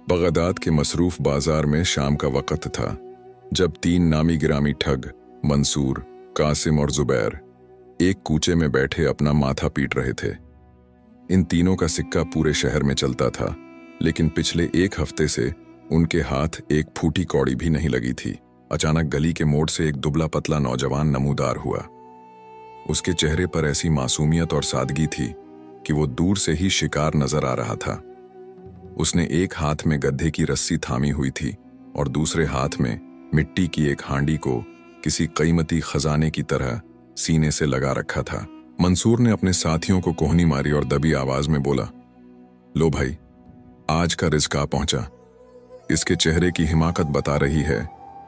Baghdad के मसरूफ बाजार में शाम का वक्त था जब तीन नामी गिरामी ठग मंसूर, कासिम और जुबैर एक कूचे में बैठे अपना माथा पीट रहे थे। इन तीनों का सिक्का पूरे शहर में चलता था, लेकिन पिछले एक हफ्ते से उनके हाथ एक फूटी कौड़ी भी नहीं लगी थी। अचानक गली के मोड़ से एक दुबला पतला नौजवान नमूदार हुआ। उसके चेहरे पर ऐसी मासूमियत और सादगी थी कि वो दूर से ही शिकार नजर आ रहा था। उसने एक हाथ में गड्ढे की रस्सी थामी हुई थी और दूसरे हाथ में मिट्टी की एक हांडी को किसी कीमती खजाने की तरह सीने से लगा रखा था। मंसूर ने अपने साथियों को कोहनी मारी और दबी आवाज में बोला, लो भाई, आज का रिज़्क आ पहुंचा। इसके चेहरे की हिमाकत बता रही है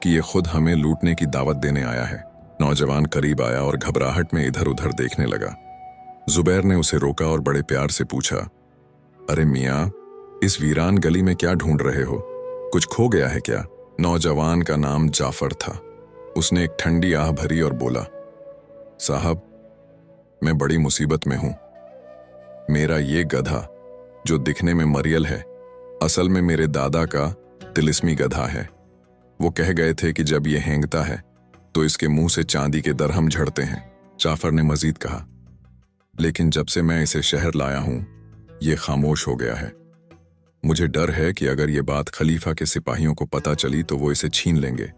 कि ये खुद हमें लूटने की दावत देने आया है। नौजवान करीब आया और घबराहट में इधर उधर देखने लगा। जुबैर ने उसे रोका और बड़े प्यार से पूछा, अरे मियाँ, इस वीरान गली में क्या ढूंढ रहे हो? कुछ खो गया है क्या? नौजवान का नाम जाफर था। उसने एक ठंडी आह भरी और बोला, साहब, मैं बड़ी मुसीबत में हूं। मेरा ये गधा जो दिखने में मरियल है, असल में मेरे दादा का तिलिस्मी गधा है। वो कह गए थे कि जब ये हेंगता है तो इसके मुंह से चांदी के दरहम झड़ते हैं। जाफर ने मजीद कहा, लेकिन जब से मैं इसे शहर लाया हूं, ये खामोश हो गया है। मुझे डर है कि अगर ये बात खलीफा के सिपाहियों को पता चली तो वो इसे छीन लेंगे।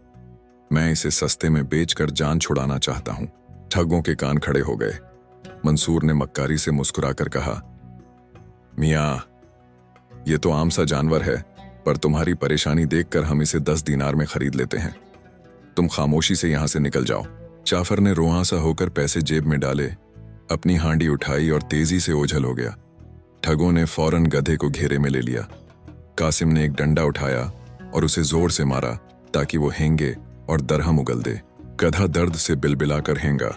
मैं इसे सस्ते में बेचकर जान छुड़ाना चाहता हूं। ठगों के कान खड़े हो गए। मंसूर ने मक्कारी से मुस्कुराकर कहा, मियाँ, ये तो आम सा जानवर है, पर तुम्हारी परेशानी देखकर हम इसे 10 दीनार में खरीद लेते हैं। तुम खामोशी से यहां से निकल जाओ। जाफर ने रुआंसा होकर पैसे जेब में डाले, अपनी हांडी उठाई और तेजी से ओझल हो गया। ठगों ने फौरन गधे को घेरे में ले लिया। कासिम ने एक डंडा उठाया और उसे जोर से मारा ताकि वो हेंगे और दरहम उगल दे। गधा दर्द से बिलबिलाकर हेंगा,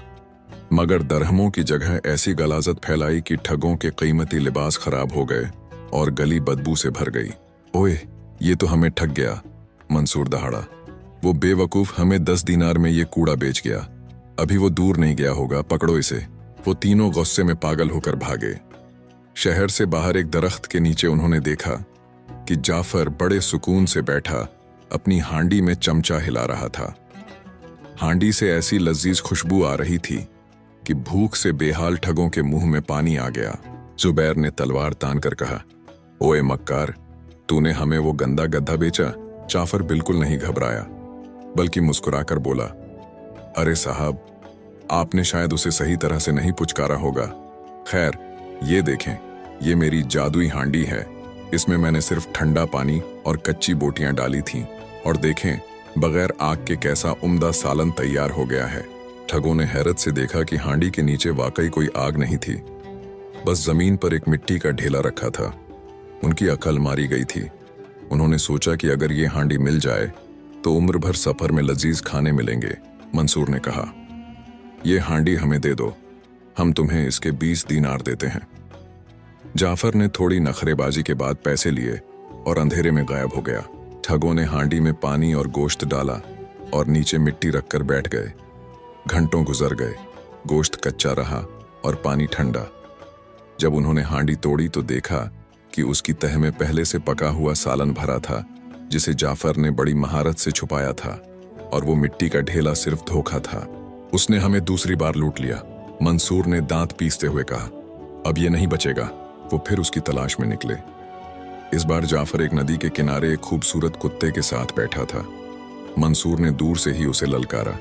मगर दरहमों की जगह ऐसी गलाजत फैलाई कि ठगों के कीमती लिबास खराब हो गए और गली बदबू से भर गई। ओए, ये तो हमें ठग गया, मंसूर दहाड़ा। वो बेवकूफ हमें 10 दीनार में ये कूड़ा बेच गया। अभी वो दूर नहीं गया होगा, पकड़ो इसे। वो तीनों गुस्से में पागल होकर भागे। शहर से बाहर एक दरख्त के नीचे उन्होंने देखा कि जाफर बड़े सुकून से बैठा अपनी हांडी में चमचा हिला रहा था। हांडी से ऐसी लजीज खुशबू आ रही थी कि भूख से बेहाल ठगों के मुंह में पानी आ गया। जुबैर ने तलवार तान कर कहा, ओए मक्कार, तूने हमें वो गंदा गधा बेचा? जाफर बिल्कुल नहीं घबराया, बल्कि मुस्कुराकर बोला, अरे साहब, आपने शायद उसे सही तरह से नहीं पुचकारा होगा। खैर, ये देखें, ये मेरी जादुई हांडी है। इसमें मैंने सिर्फ ठंडा पानी और कच्ची बोटियां डाली थीं, और देखें, बगैर आग के कैसा उम्दा सालन तैयार हो गया है। ठगों ने हैरत से देखा कि हांडी के नीचे वाकई कोई आग नहीं थी, बस जमीन पर एक मिट्टी का ढेला रखा था। उनकी अकल मारी गई थी। उन्होंने सोचा कि अगर ये हांडी मिल जाए तो उम्र भर सफर में लजीज खाने मिलेंगे। मंसूर ने कहा, ये हांडी हमें दे दो, हम तुम्हें इसके 20 दीनार देते हैं। जाफर ने थोड़ी नखरेबाजी के बाद पैसे लिए और अंधेरे में गायब हो गया। ठगों ने हांडी में पानी और गोश्त डाला और नीचे मिट्टी रखकर बैठ गए। घंटों गुजर गए, गोश्त कच्चा रहा और पानी ठंडा। जब उन्होंने हांडी तोड़ी तो देखा कि उसकी तह में पहले से पका हुआ सालन भरा था, जिसे जाफर ने बड़ी महारत से छुपाया था, और वो मिट्टी का ढेला सिर्फ धोखा था। उसने हमें दूसरी बार लूट लिया, मंसूर ने दांत पीसते हुए कहा। अब ये नहीं बचेगा। वो फिर उसकी तलाश में निकले। इस बार जाफर एक नदी के किनारे एक खूबसूरत कुत्ते के साथ बैठा था। मंसूर ने दूर से ही उसे ललकारा,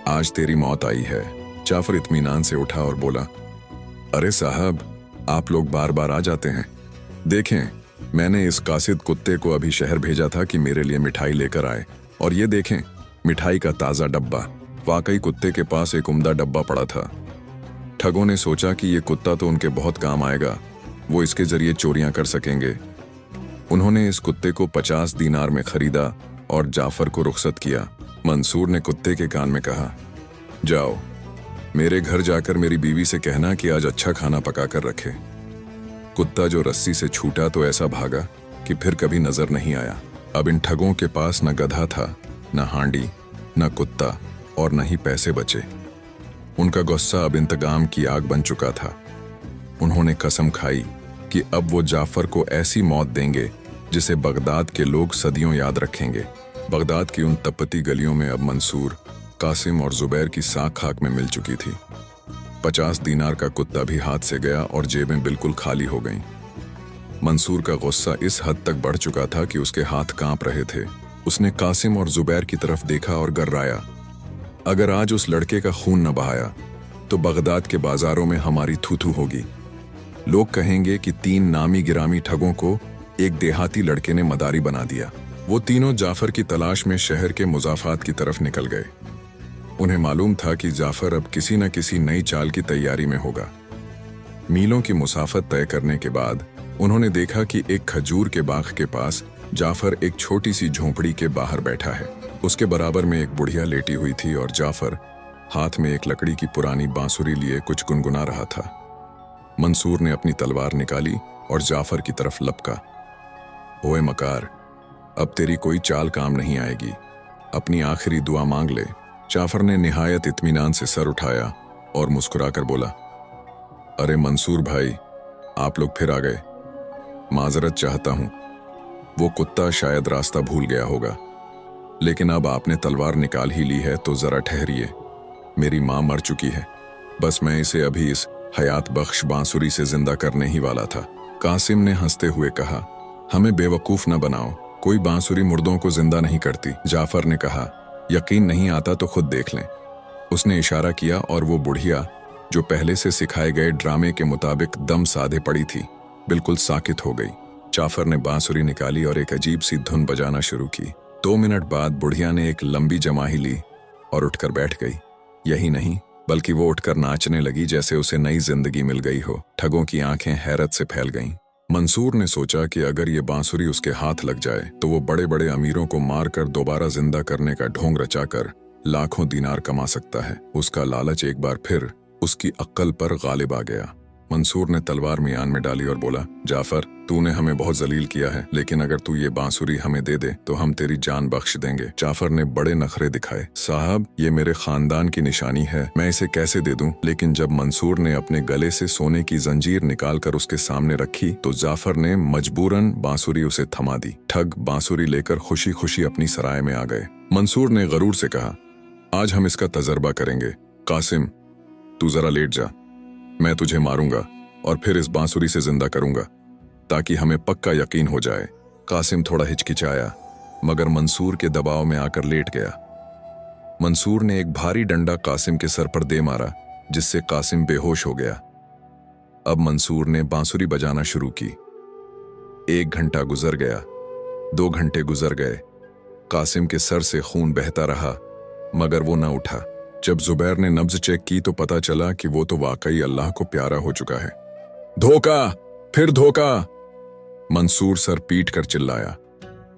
आज तेरी मौत आई है। जाफर इत्मीनान से उठा और बोला, अरे साहब, आप लोग बार बार आ जाते हैं। देखें, मैंने इस कासिद कुत्ते को अभी शहर भेजा था कि मेरे लिए मिठाई लेकर आए, और ये देखें, मिठाई का ताज़ा डब्बा। वाकई कुत्ते के पास एक उम्दा डब्बा पड़ा था। ठगों ने सोचा कि ये कुत्ता तो उनके बहुत काम आएगा, वो इसके जरिए चोरियां कर सकेंगे। उन्होंने इस कुत्ते को 50 दीनार में खरीदा और जाफर को रुखसत किया। मंसूर ने कुत्ते के कान में कहा, जाओ, मेरे घर जाकर मेरी बीवी से कहना कि आज अच्छा खाना पका कर रखे। कुत्ता जो रस्सी से छूटा तो ऐसा भागा कि फिर कभी नजर नहीं आया। अब इन ठगों के पास न गधा था, न हांडी, न कुत्ता, और न ही पैसे बचे। उनका गुस्सा अब इंतकाम की आग बन चुका था। उन्होंने कसम खाई कि अब वो जाफर को ऐसी मौत देंगे जिसे बगदाद के लोग सदियों याद रखेंगे। बगदाद की उन तपती गलियों में अब मंसूर, कासिम और जुबैर की साख खाक में मिल चुकी थी। 50 दीनार का कुत्ता भी हाथ से गया और जेबें बिल्कुल खाली हो गईं। मंसूर का गुस्सा इस हद तक बढ़ चुका था कि उसके हाथ कांप रहे थे। उसने कासिम और जुबैर की तरफ देखा और गर्राया, अगर आज उस लड़के का खून न बहाया तो बगदाद के बाजारों में हमारी थू-थू होगी। लोग कहेंगे कि 3 नामी गिरामी ठगों को एक देहाती लड़के ने मदारी बना दिया। वो तीनों जाफर की तलाश में शहर के मुजाफात की तरफ निकल गए। उन्हें मालूम था कि जाफर अब किसी न किसी नई चाल की तैयारी में होगा। मीलों की मुसाफत तय करने के बाद उन्होंने देखा कि एक खजूर के बाग के पास जाफर एक छोटी सी झोंपड़ी के बाहर बैठा है। उसके बराबर में एक बुढ़िया लेटी हुई थी और जाफर हाथ में एक लकड़ी की पुरानी बांसुरी लिए कुछ गुनगुना रहा था। मंसूर ने अपनी तलवार निकाली और जाफर की तरफ लपका। ओए मकार, अब तेरी कोई चाल काम नहीं आएगी, अपनी आखिरी दुआ मांग ले। जाफर ने निहायत इत्मीनान से सर उठाया और मुस्कुराकर बोला, अरे मंसूर भाई, आप लोग फिर आ गए। माजरत चाहता हूं, वो कुत्ता शायद रास्ता भूल गया होगा, लेकिन अब आपने तलवार निकाल ही ली है तो जरा ठहरिए। मेरी मां मर चुकी है, बस मैं इसे अभी इस हयात बख्श बांसुरी से जिंदा करने ही वाला था। कासिम ने हंसते हुए कहा, हमें बेवकूफ न बनाओ, कोई बांसुरी मुर्दों को जिंदा नहीं करती। जाफर ने कहा, यकीन नहीं आता तो खुद देख लें। उसने इशारा किया और वो बुढ़िया, जो पहले से सिखाए गए ड्रामे के मुताबिक दम साधे पड़ी थी, बिल्कुल साकित हो गई। जाफर ने बांसुरी निकाली और एक अजीब सी धुन बजाना शुरू की। 2 मिनट बाद बुढ़िया ने एक लंबी जमाही ली और उठकर बैठ गई। यही नहीं, बल्कि वो उठकर नाचने लगी जैसे उसे नई जिंदगी मिल गई हो। ठगों की आंखें हैरत से फैल गईं। मंसूर ने सोचा कि अगर ये बांसुरी उसके हाथ लग जाए तो वो बड़े बड़े अमीरों को मारकर दोबारा जिंदा करने का ढोंग रचाकर लाखों दीनार कमा सकता है। उसका लालच एक बार फिर उसकी अक्ल पर गालिब आ गया। मंसूर ने तलवार मियान में डाली और बोला, जाफर, तूने हमें बहुत जलील किया है, लेकिन अगर तू ये बांसुरी हमें दे दे तो हम तेरी जान बख्श देंगे। जाफर ने बड़े नखरे दिखाए। साहब, ये मेरे खानदान की निशानी है, मैं इसे कैसे दे दूं? लेकिन जब मंसूर ने अपने गले से सोने की जंजीर निकालकर उसके सामने रखी तो जाफर ने मजबूरन बांसुरी उसे थमा दी। ठग बांसुरी लेकर खुशी खुशी अपनी सराय में आ गए। मंसूर ने गरूर से कहा, आज हम इसका तजर्बा करेंगे। कासिम, तू जरा लेट जा, मैं तुझे मारूंगा और फिर इस बांसुरी से जिंदा करूंगा ताकि हमें पक्का यकीन हो जाए। कासिम थोड़ा हिचकिचाया, मगर मंसूर के दबाव में आकर लेट गया। मंसूर ने एक भारी डंडा कासिम के सर पर दे मारा, जिससे कासिम बेहोश हो गया। अब मंसूर ने बांसुरी बजाना शुरू की। 1 घंटा गुजर गया, 2 घंटे गुजर गए। कासिम के सर से खून बहता रहा, मगर वो न उठा। जब जुबैर ने नब्ज चेक की तो पता चला कि वो तो वाकई अल्लाह को प्यारा हो चुका है। धोखा, फिर धोखा! मंसूर सर पीट कर चिल्लाया,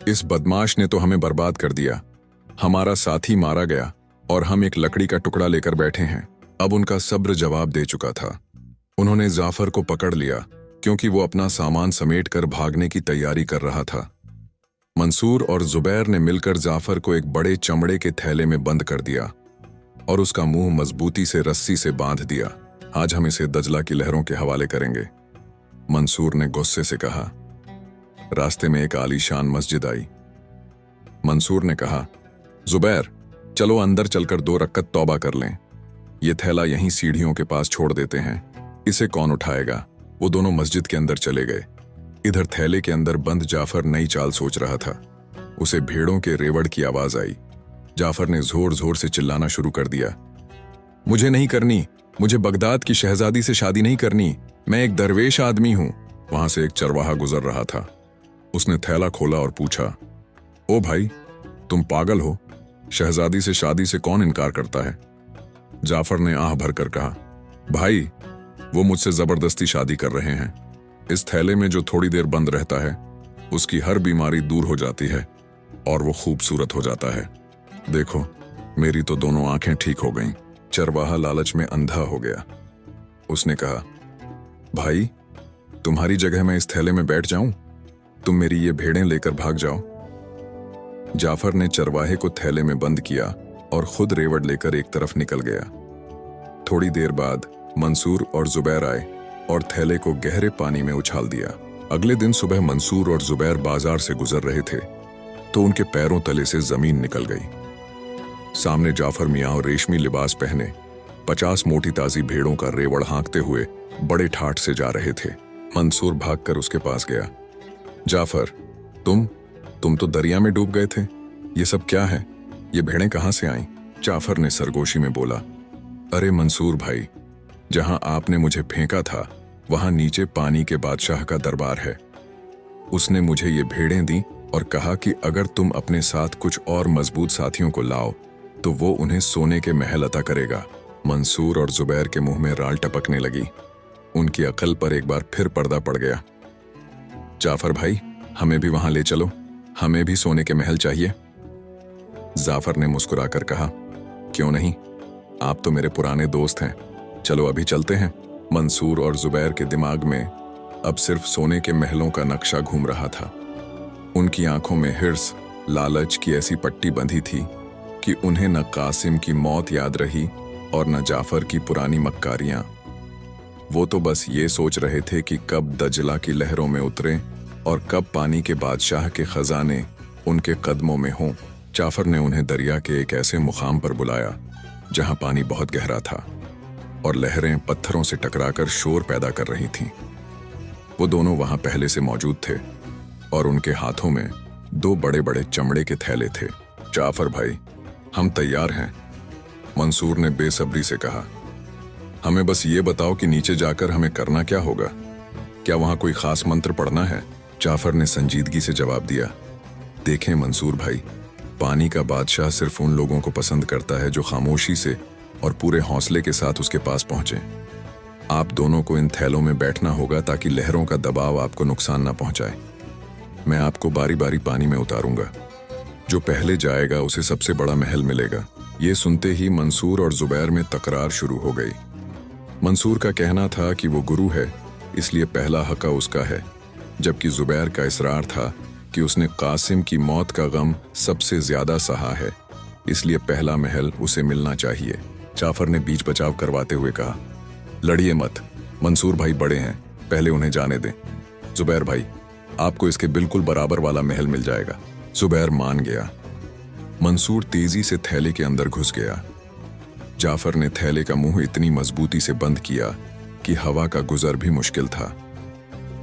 इस बदमाश ने तो हमें बर्बाद कर दिया। हमारा साथी मारा गया और हम एक लकड़ी का टुकड़ा लेकर बैठे हैं। अब उनका सब्र जवाब दे चुका था। उन्होंने जाफर को पकड़ लिया क्योंकि वो अपना सामान समेटकर भागने की तैयारी कर रहा था। मंसूर और जुबैर ने मिलकर जाफर को एक बड़े चमड़े के थैले में बंद कर दिया और उसका मुंह मजबूती से रस्सी से बांध दिया। आज हम इसे दजला की लहरों के हवाले करेंगे। मंसूर ने गुस्से से कहा। रास्ते में एक आलीशान मस्जिद आई। मंसूर ने कहा, जुबैर, चलो अंदर चलकर 2 रकअत तौबा कर लें। ये थैला यहीं सीढ़ियों के पास छोड़ देते हैं, इसे कौन उठाएगा? वो दोनों मस्जिद के अंदर चले गए। इधर थैले के अंदर बंद जाफर नई चाल सोच रहा था। उसे भेड़ों के रेवड़ की आवाज आई। जाफर ने जोर जोर से चिल्लाना शुरू कर दिया, मुझे नहीं करनी, मुझे बगदाद की शहजादी से शादी नहीं करनी, मैं एक दरवेश आदमी हूं। वहां से एक चरवाहा गुजर रहा था। उसने थैला खोला और पूछा, ओ भाई, तुम पागल हो? शहजादी से शादी से कौन इनकार करता है? जाफर ने आह भरकर कहा, भाई, वो मुझसे जबरदस्ती शादी कर रहे हैं। इस थैले में जो थोड़ी देर बंद रहता है उसकी हर बीमारी दूर हो जाती है और वो खूबसूरत हो जाता है। देखो, मेरी तो दोनों आंखें ठीक हो गईं। चरवाहा लालच में अंधा हो गया। उसने कहा, भाई, तुम्हारी जगह मैं इस थैले में बैठ जाऊं? तुम मेरी ये भेड़ें लेकर भाग जाओ। जाफर ने चरवाहे को थैले में बंद किया और खुद रेवड़ लेकर एक तरफ निकल गया। थोड़ी देर बाद मंसूर और जुबैर आए और थैले को गहरे पानी में उछाल दिया। अगले दिन सुबह मंसूर और जुबैर बाजार से गुजर रहे थे तो उनके पैरों तले से जमीन निकल गई। सामने जाफर मियाँ और रेशमी लिबास पहने 50 मोटी ताजी भेड़ों का रेवड़ हाँकते हुए बड़े ठाठ से जा रहे थे। मंसूर भागकर उसके पास गया। जाफर, तुम तो दरिया में डूब गए थे। ये सब क्या है? ये भेड़ें कहाँ से आईं? जाफर ने सरगोशी में बोला। अरे मंसूर भाई, जहां आपने मुझे फेंका था वहां नीचे पानी के बादशाह का दरबार है। उसने मुझे ये भेड़ें दी और कहा कि अगर तुम अपने साथ कुछ और मजबूत साथियों को लाओ तो वो उन्हें सोने के महल अता करेगा। मंसूर और जुबैर के मुंह में राल टपकने लगी। उनकी अकल पर एक बार फिर पर्दा पड़ गया। जाफर भाई, हमें भी वहां ले चलो, हमें भी सोने के महल चाहिए। जाफर ने मुस्कुराकर कहा, क्यों नहीं, आप तो मेरे पुराने दोस्त हैं, चलो अभी चलते हैं। मंसूर और जुबैर के दिमाग में अब सिर्फ सोने के महलों का नक्शा घूम रहा था। उनकी आंखों में हिर्स, लालच की ऐसी पट्टी बंधी थी कि उन्हें न कासिम की मौत याद रही और न जाफर की पुरानी मक्कारियां। वो तो बस ये सोच रहे थे कि कब दजला की लहरों में उतरें और कब पानी के बादशाह के खजाने उनके कदमों में हों। जाफर ने उन्हें दरिया के एक ऐसे मुकाम पर बुलाया जहां पानी बहुत गहरा था और लहरें पत्थरों से टकराकर शोर पैदा कर रही थीं। वो दोनों वहां पहले से मौजूद थे और उनके हाथों में 2 बड़े बड़े चमड़े के थैले थे। जाफर भाई, हम तैयार हैं, मंसूर ने बेसब्री से कहा। हमें बस ये बताओ कि नीचे जाकर हमें करना क्या होगा? क्या वहां कोई खास मंत्र पढ़ना है? जाफर ने संजीदगी से जवाब दिया। देखें मंसूर भाई, पानी का बादशाह सिर्फ उन लोगों को पसंद करता है जो खामोशी से और पूरे हौसले के साथ उसके पास पहुंचे। आप दोनों को इन थैलों में बैठना होगा ताकि लहरों का दबाव आपको नुकसान ना पहुंचाए। मैं आपको बारी बारी पानी में उतारूंगा। जो पहले जाएगा उसे सबसे बड़ा महल मिलेगा। ये सुनते ही मंसूर और जुबैर में तकरार शुरू हो गई। मंसूर का कहना था कि वो गुरु है, इसलिए पहला हक उसका है, जबकि जुबैर का इसरार था कि उसने कासिम की मौत का गम सबसे ज्यादा सहा है, इसलिए पहला महल उसे मिलना चाहिए। जाफर ने बीच बचाव करवाते हुए कहा, लड़िए मत, मंसूर भाई बड़े हैं, पहले उन्हें जाने दें। जुबैर भाई, आपको इसके बिल्कुल बराबर वाला महल मिल जाएगा। जुबैर मान गया। मंसूर तेजी से थैले के अंदर घुस गया। जाफर ने थैले का मुंह इतनी मजबूती से बंद किया कि हवा का गुजर भी मुश्किल था।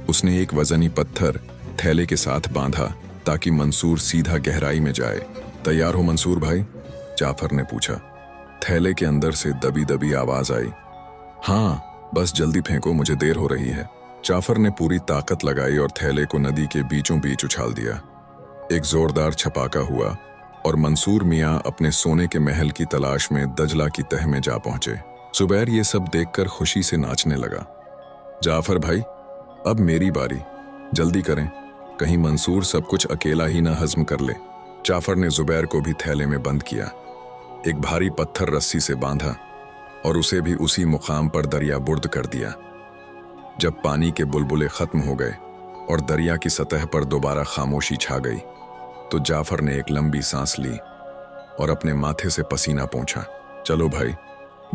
उसने एक वजनी पत्थर थैले के साथ बांधा ताकि मंसूर सीधा गहराई में जाए। तैयार हो मंसूर भाई? जाफर ने पूछा। थैले के अंदर से दबी दबी आवाज आई। हाँ, बस जल्दी फेंको, मुझे देर हो रही है। जाफर ने पूरी ताकत लगाई और थैले को नदी के बीचों बीच उछाल दिया। एक जोरदार छपाका हुआ और मंसूर मियाँ अपने सोने के महल की तलाश में दजला की तह में जा पहुंचे। जुबैर ये सब देखकर खुशी से नाचने लगा। जाफर भाई, अब मेरी बारी, जल्दी करें, कहीं मंसूर सब कुछ अकेला ही ना हजम कर ले। जाफर ने जुबैर को भी थैले में बंद किया, एक भारी पत्थर रस्सी से बांधा और उसे भी उसी मुकाम पर दरिया बुर्द कर दिया। जब पानी के बुलबुले खत्म हो गए और दरिया की सतह पर दोबारा खामोशी छा गई तो जाफर ने एक लंबी सांस ली और अपने माथे से पसीना पोंछा। चलो भाई,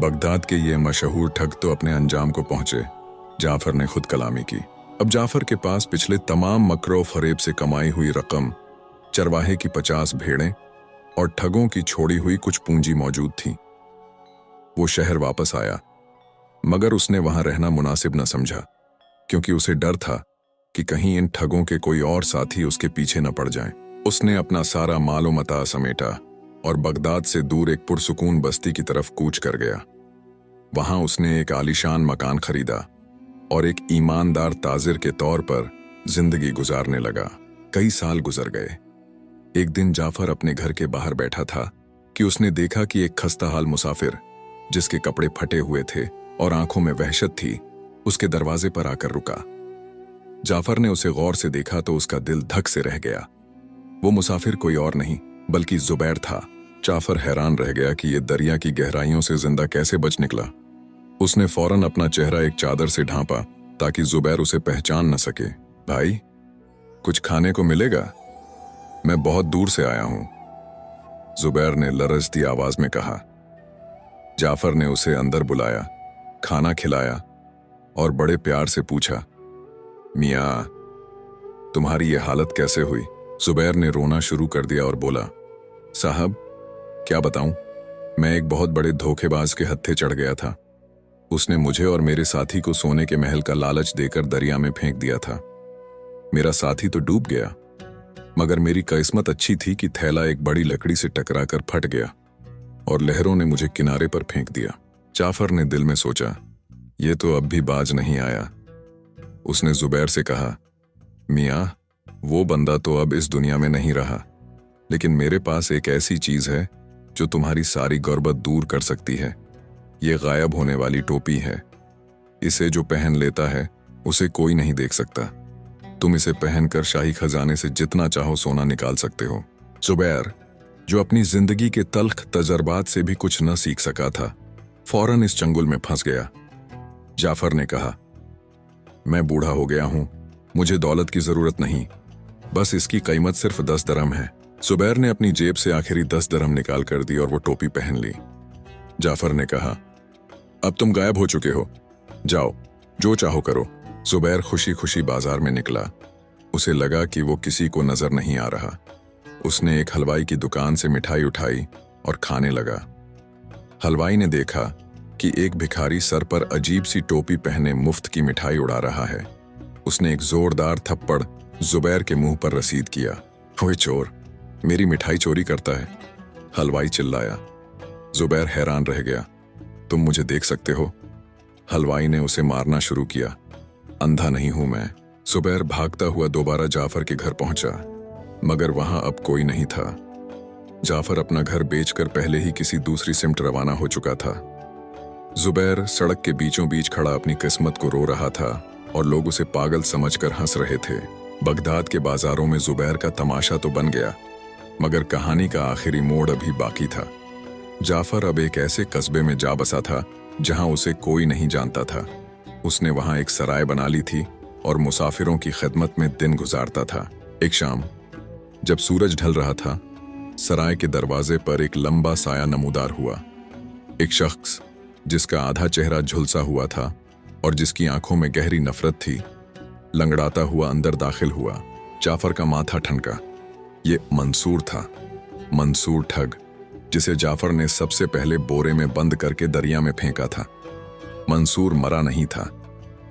बगदाद के ये मशहूर ठग तो अपने अंजाम को पहुंचे, जाफर ने खुद कलामी की। अब जाफर के पास पिछले तमाम मकरो फरेब से कमाई हुई रकम, चरवाहे की 50 भेड़ें और ठगों की छोड़ी हुई कुछ पूंजी मौजूद थी। वो शहर वापस आया, मगर उसने वहां रहना मुनासिब न समझा, क्योंकि उसे डर था कि कहीं इन ठगों के कोई और साथी उसके पीछे न पड़ जाएं। उसने अपना सारा मालो मता समेटा और बगदाद से दूर एक पुरसुकून बस्ती की तरफ कूच कर गया। वहां उसने एक आलीशान मकान खरीदा और एक ईमानदार ताजिर के तौर पर जिंदगी गुजारने लगा। कई साल गुजर गए। एक दिन जाफर अपने घर के बाहर बैठा था कि उसने देखा कि एक खस्ताहाल मुसाफिर, जिसके कपड़े फटे हुए थे और आंखों में वहशत थी, उसके दरवाजे पर आकर रुका। जाफर ने उसे गौर से देखा तो उसका दिल धक से रह गया। वो मुसाफिर कोई और नहीं बल्कि जुबैर था। जाफर हैरान रह गया कि ये दरिया की गहराइयों से जिंदा कैसे बच निकला। उसने फौरन अपना चेहरा एक चादर से ढांपा ताकि जुबैर उसे पहचान न सके। भाई, कुछ खाने को मिलेगा? मैं बहुत दूर से आया हूं, जुबैर ने लरजती आवाज में कहा। जाफर ने उसे अंदर बुलाया, खाना खिलाया और बड़े प्यार से पूछा, मियाँ, तुम्हारी ये हालत कैसे हुई? जुबैर ने रोना शुरू कर दिया और बोला, साहब क्या बताऊं, मैं एक बहुत बड़े धोखेबाज के हत्थे चढ़ गया था। उसने मुझे और मेरे साथी को सोने के महल का लालच देकर दरिया में फेंक दिया था। मेरा साथी तो डूब गया, मगर मेरी किस्मत अच्छी थी कि थैला एक बड़ी लकड़ी से टकराकर फट गया और लहरों ने मुझे किनारे पर फेंक दिया। जाफर ने दिल में सोचा, ये तो अब भी बाज नहीं आया। उसने जुबैर से कहा, मियाँ, वो बंदा तो अब इस दुनिया में नहीं रहा, लेकिन मेरे पास एक ऐसी चीज है जो तुम्हारी सारी गुर्बत दूर कर सकती है। ये गायब होने वाली टोपी है। इसे जो पहन लेता है उसे कोई नहीं देख सकता। तुम इसे पहनकर शाही खजाने से जितना चाहो सोना निकाल सकते हो। जुबैर, जो अपनी जिंदगी के तल्ख तजर्बात से भी कुछ न सीख सका था, फौरन इस चंगुल में फंस गया। जाफर ने कहा, मैं बूढ़ा हो गया हूं, मुझे दौलत की जरूरत नहीं, बस इसकी कीमत सिर्फ 10 दरहम है। जुबैर ने अपनी जेब से आखिरी 10 दरहम निकाल कर दी और वो टोपी पहन ली। जाफर ने कहा, अब तुम गायब हो चुके हो, जाओ जो चाहो करो। जुबैर खुशी खुशी बाजार में निकला। उसे लगा कि वो किसी को नजर नहीं आ रहा। उसने एक हलवाई की दुकान से मिठाई उठाई और खाने लगा। हलवाई ने देखा कि एक भिखारी सर पर अजीब सी टोपी पहने मुफ्त की मिठाई उड़ा रहा है। उसने एक जोरदार थप्पड़ जुबैर के मुंह पर रसीद किया। ओए चोर, मेरी मिठाई चोरी करता है, हलवाई चिल्लाया। जुबैर हैरान रह गया। तुम मुझे देख सकते हो? हलवाई ने उसे मारना शुरू किया। अंधा नहीं हूं मैं। जुबैर भागता हुआ दोबारा जाफर के घर पहुंचा, मगर वहां अब कोई नहीं था। जाफर अपना घर बेचकर पहले ही किसी दूसरी सिमट रवाना हो चुका था। जुबैर सड़क के बीचों बीच खड़ा अपनी किस्मत को रो रहा था और लोग उसे पागल समझकर हंस रहे थे। बगदाद के बाजारों में जुबैर का तमाशा तो बन गया, मगर कहानी का आखिरी मोड़ अभी बाकी था। जाफर अब एक ऐसे कस्बे में जा बसा था जहां उसे कोई नहीं जानता था। उसने वहां एक सराय बना ली थी और मुसाफिरों की खिदमत में दिन गुजारता था। एक शाम जब सूरज ढल रहा था, सराय के दरवाजे पर एक लंबा साया नमूदार हुआ। एक शख्स जिसका आधा चेहरा झुलसा हुआ था और जिसकी आंखों में गहरी नफरत थी, लंगड़ाता हुआ अंदर दाखिल हुआ। जाफर का माथा ठनका। ये मंसूर था, मंसूर ठग, जिसे जाफर ने सबसे पहले बोरे में बंद करके दरिया में फेंका था। मंसूर मरा नहीं था,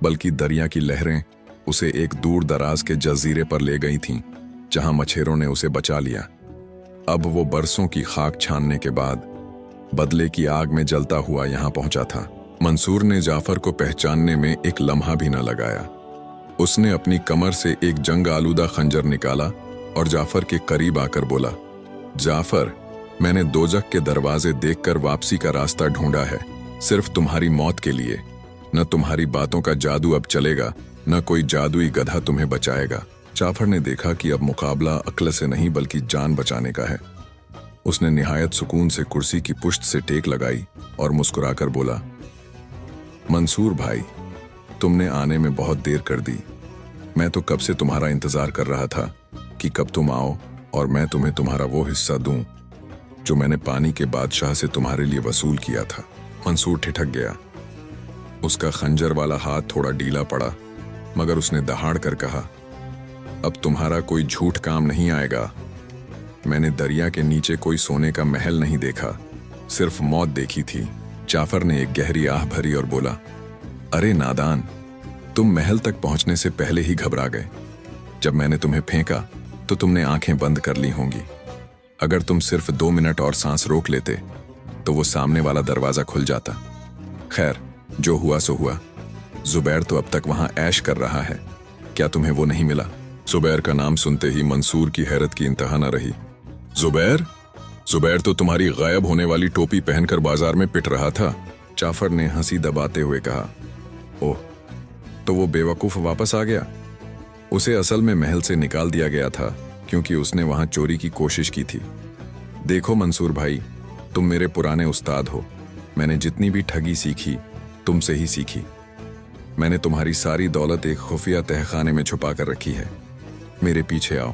बल्कि दरिया की लहरें उसे एक दूर दराज के जजीरे पर ले गई थीं, जहां मछेरों ने उसे बचा लिया। अब वो बरसों की खाक छानने के बाद बदले की आग में जलता हुआ यहां पहुंचा था। मंसूर ने जाफर को पहचानने में एक लम्हा भी न लगाया। उसने अपनी कमर से एक जंग आलूदा खंजर निकाला और जाफर के करीब आकर बोला, जाफर, मैंने दोजख के दरवाजे देखकर वापसी का रास्ता ढूंढा है, सिर्फ तुम्हारी मौत के लिए। न तुम्हारी बातों का जादू अब चलेगा, न कोई जादुई गधा तुम्हें बचाएगा। जाफर ने देखा कि अब मुकाबला अक्ल से नहीं बल्कि जान बचाने का है। उसने निहायत सुकून से कुर्सी की पुश्त से टेक लगाई और मुस्कुराकर बोला, मंसूर भाई, तुमने आने में बहुत देर कर दी। मैं तो कब से तुम्हारा इंतजार कर रहा था कि कब तुम आओ और मैं तुम्हें तुम्हारा वो हिस्सा दूं जो मैंने पानी के बादशाह से तुम्हारे लिए वसूल किया था। मंसूर ठिठक गया। उसका खंजर वाला हाथ थोड़ा ढीला पड़ा, मगर उसने दहाड़ कर कहा, अब तुम्हारा कोई झूठ काम नहीं आएगा। मैंने दरिया के नीचे कोई सोने का महल नहीं देखा, सिर्फ मौत देखी थी। जाफर ने एक गहरी आह भरी और बोला, अरे नादान, तुम महल तक पहुंचने से पहले ही घबरा गए। जब मैंने तुम्हें फेंका तो तुमने आंखें बंद कर ली होंगी। अगर तुम सिर्फ 2 मिनट और सांस रोक लेते तो वो सामने वाला दरवाजा खुल जाता। खैर, जो हुआ सो हुआ। जुबैर तो अब तक वहां ऐश कर रहा है, क्या तुम्हें वो नहीं मिला? जुबैर का नाम सुनते ही मंसूर की हैरत की इंतहा न रही। जुबैर? जुबैर तो तुम्हारी गायब होने वाली टोपी पहनकर बाजार में पिट रहा था। जाफर ने हंसी दबाते हुए कहा, ओह, तो वो बेवकूफ वापस आ गया। उसे असल में महल से निकाल दिया गया था क्योंकि उसने वहां चोरी की कोशिश की थी। देखो मंसूर भाई, तुम मेरे पुराने उस्ताद हो। मैंने जितनी भी ठगी सीखी तुमसे ही सीखी। मैंने तुम्हारी सारी दौलत एक खुफिया तहखाने में छुपा कर रखी है। मेरे पीछे आओ,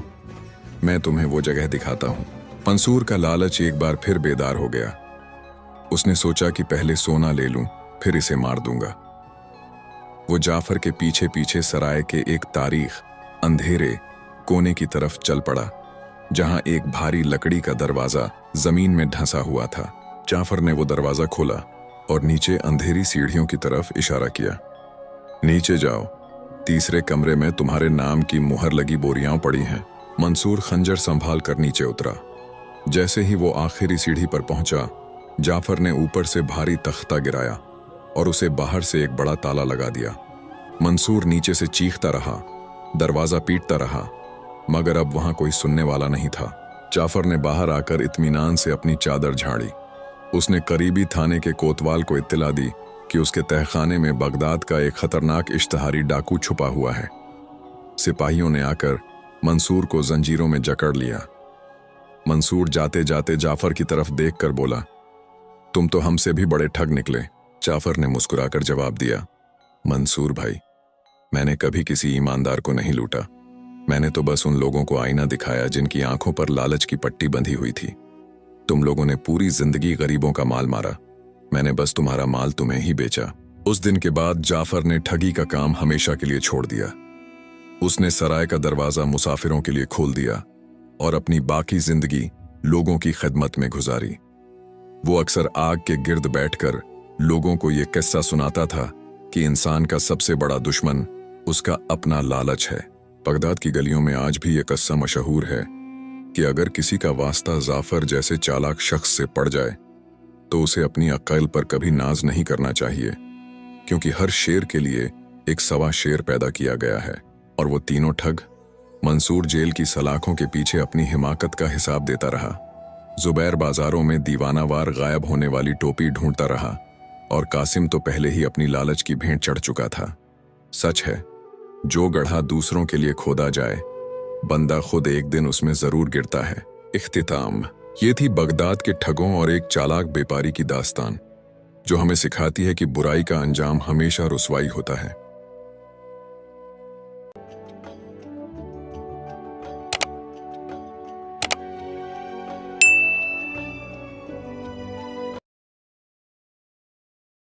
मैं तुम्हें वो जगह दिखाता हूं। मंसूर का लालच एक बार फिर बेदार हो गया। उसने सोचा कि पहले सोना ले लूं, फिर इसे मार दूंगा। वो जाफर के पीछे पीछे सराय के एक तारीख, अंधेरे कोने की तरफ चल पड़ा, जहां एक भारी लकड़ी का दरवाजा जमीन में ढंसा हुआ था। जाफर ने वो दरवाजा खोला और नीचे अंधेरी सीढ़ियों की तरफ इशारा किया। नीचे जाओ, तीसरे कमरे में तुम्हारे नाम की मुहर लगी बोरियां पड़ी हैं। मंसूर खंजर संभाल कर नीचे उतरा। जैसे ही वो आखिरी सीढ़ी पर पहुंचा, जाफर ने ऊपर से भारी तख्ता गिराया और उसे बाहर से एक बड़ा ताला लगा दिया। मंसूर नीचे से चीखता रहा, दरवाजा पीटता रहा, मगर अब वहां कोई सुनने वाला नहीं था। जाफर ने बाहर आकर इत्मीनान से अपनी चादर झाड़ी। उसने करीबी थाने के कोतवाल को इत्तला दी कि उसके तहखाने में बगदाद का एक खतरनाक इश्तहारी डाकू छुपा हुआ है। सिपाहियों ने आकर मंसूर को जंजीरों में जकड़ लिया। मंसूर जाते जाते जाफर की तरफ देखकर बोला, तुम तो हमसे भी बड़े ठग निकले। जाफर ने मुस्कुराकर जवाब दिया, मंसूर भाई, मैंने कभी किसी ईमानदार को नहीं लूटा। मैंने तो बस उन लोगों को आईना दिखाया जिनकी आंखों पर लालच की पट्टी बंधी हुई थी। तुम लोगों ने पूरी जिंदगी गरीबों का माल मारा, मैंने बस तुम्हारा माल तुम्हें ही बेचा। उस दिन के बाद जाफर ने ठगी का काम हमेशा के लिए छोड़ दिया। उसने सराय का दरवाजा मुसाफिरों के लिए खोल दिया और अपनी बाकी जिंदगी लोगों की खिदमत में गुजारी। वो अक्सर आग के गिर्द बैठकर लोगों को ये किस्सा सुनाता था कि इंसान का सबसे बड़ा दुश्मन उसका अपना लालच है। बगदाद की गलियों में आज भी ये किस्सा मशहूर है कि अगर किसी का वास्ता जाफर जैसे चालाक शख्स से पड़ जाए तो उसे अपनी अक्ल पर कभी नाज नहीं करना चाहिए, क्योंकि हर शेर के लिए एक सवा शेर पैदा किया गया है। और वो तीनों ठग मंसूर जेल की सलाखों के पीछे अपनी हिमाकत का हिसाब देता रहा। जुबैर बाजारों में दीवानावार गायब होने वाली टोपी ढूंढता रहा और कासिम तो पहले ही अपनी लालच की भेंट चढ़ चुका था। सच है, जो गड्ढा दूसरों के लिए खोदा जाए, बंदा खुद एक दिन उसमें जरूर गिरता है। इख्तिताम, ये थी बगदाद के ठगों और एक चालाक व्यापारी की दास्तान, जो हमें सिखाती है कि बुराई का अंजाम हमेशा रुसवाई होता है।